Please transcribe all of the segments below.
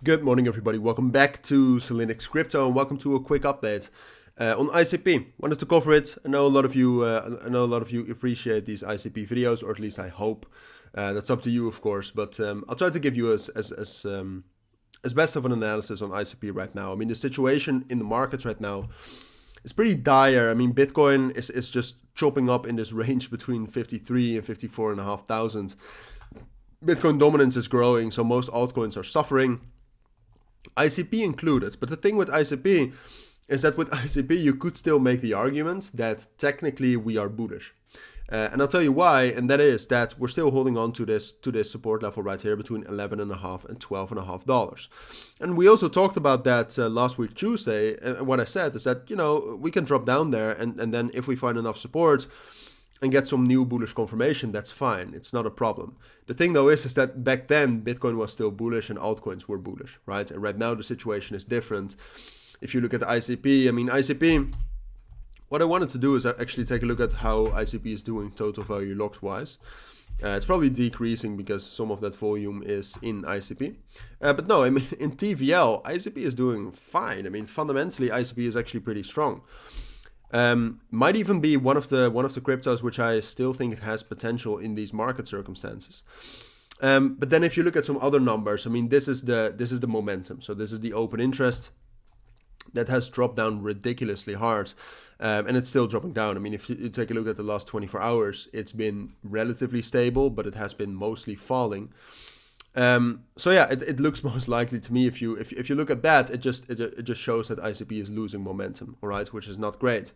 Good morning, everybody. Welcome back to Cilinix Crypto, and welcome to a quick update on ICP. Wanted to cover it. I know a lot of you. Appreciate these ICP videos, or at least I hope. That's up to you, of course. But I'll try to give you as best of an analysis on ICP right now. I mean, the situation in the markets right now is pretty dire. I mean, Bitcoin is just chopping up in this range between 53 and 54,500. Bitcoin dominance is growing, so most altcoins are suffering. ICP included. But the thing with ICP is that with ICP you could still make the argument that technically we are bullish. And I'll tell you why, and that is that we're still holding on to this support level right here between $11.5 and $12.5. And we also talked about that last week Tuesday, and what I said is that, you know, we can drop down there and then if we find enough support and get some new bullish confirmation, that's fine. It's not a problem. The thing though is that back then Bitcoin was still bullish and altcoins were bullish, right? And right now the situation is different. If you look at the ICP, I mean ICP, what I wanted to do is actually take a look at how ICP is doing total value locked wise. It's probably decreasing because some of that volume is in ICP. But no, I mean in TVL, ICP is doing fine. I mean fundamentally ICP is actually pretty strong. Might even be one of the cryptos which I still think it has potential in these market circumstances. But then if you look at some other numbers, I mean this is the momentum. So this is the open interest that has dropped down ridiculously hard, and it's still dropping down. I mean, if you take a look at the last 24 hours, it's been relatively stable, but it has been mostly falling. So yeah, it looks most likely to me, if you look at that, it just shows that ICP is losing momentum, all right, which is not great.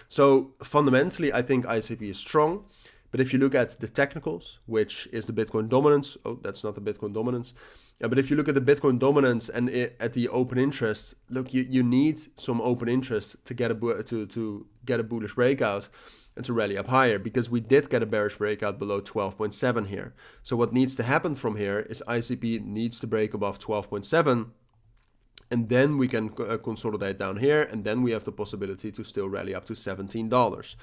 So fundamentally, I think ICP is strong, but if you look at the technicals, which is the Bitcoin dominance, oh, that's not the Bitcoin dominance, but if you look at the Bitcoin dominance and at the open interest, look, you need some open interest to get a bullish breakout and to rally up higher, because we did get a bearish breakout below 12.7 here. So what needs to happen from here is ICP needs to break above 12.7, and then we can consolidate down here, and then we have the possibility to still rally up to $17.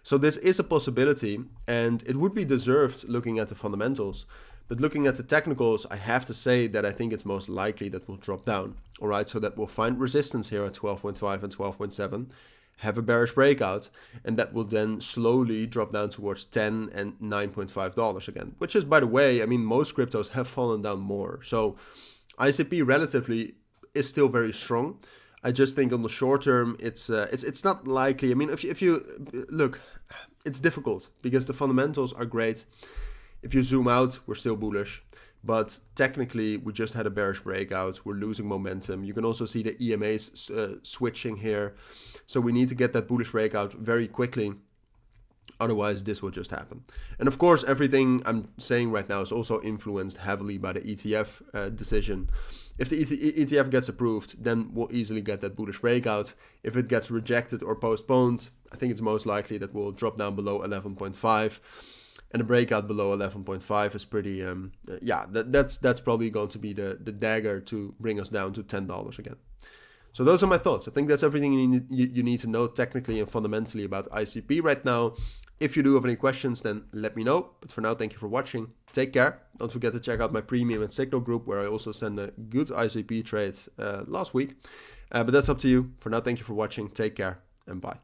So this is a possibility, and it would be deserved looking at the fundamentals. But looking at the technicals, I have to say that I think it's most likely that we'll drop down. All right, so that we'll find resistance here at 12.5 and 12.7. Have a bearish breakout, and that will then slowly drop down towards $10 and $9.5 again, which is, by the way, I mean, most cryptos have fallen down more. So ICP relatively is still very strong. I just think on the short term, it's not likely. I mean, if you look, it's difficult because the fundamentals are great. If you zoom out, we're still bullish. But technically, we just had a bearish breakout. We're losing momentum. You can also see the EMAs switching here. So we need to get that bullish breakout very quickly. Otherwise, this will just happen. And of course, everything I'm saying right now is also influenced heavily by the ETF decision. If the ETF gets approved, then we'll easily get that bullish breakout. If it gets rejected or postponed, I think it's most likely that we'll drop down below 11.5. And the breakout below 11.5 is pretty, that's probably going to be the dagger to bring us down to $10 again. So those are my thoughts. I think that's everything you need to know technically and fundamentally about ICP right now. If you do have any questions, then let me know. But for now, thank you for watching. Take care. Don't forget to check out my premium and signal group, where I also send a good ICP trade last week. But that's up to you. For now, thank you for watching. Take care and bye.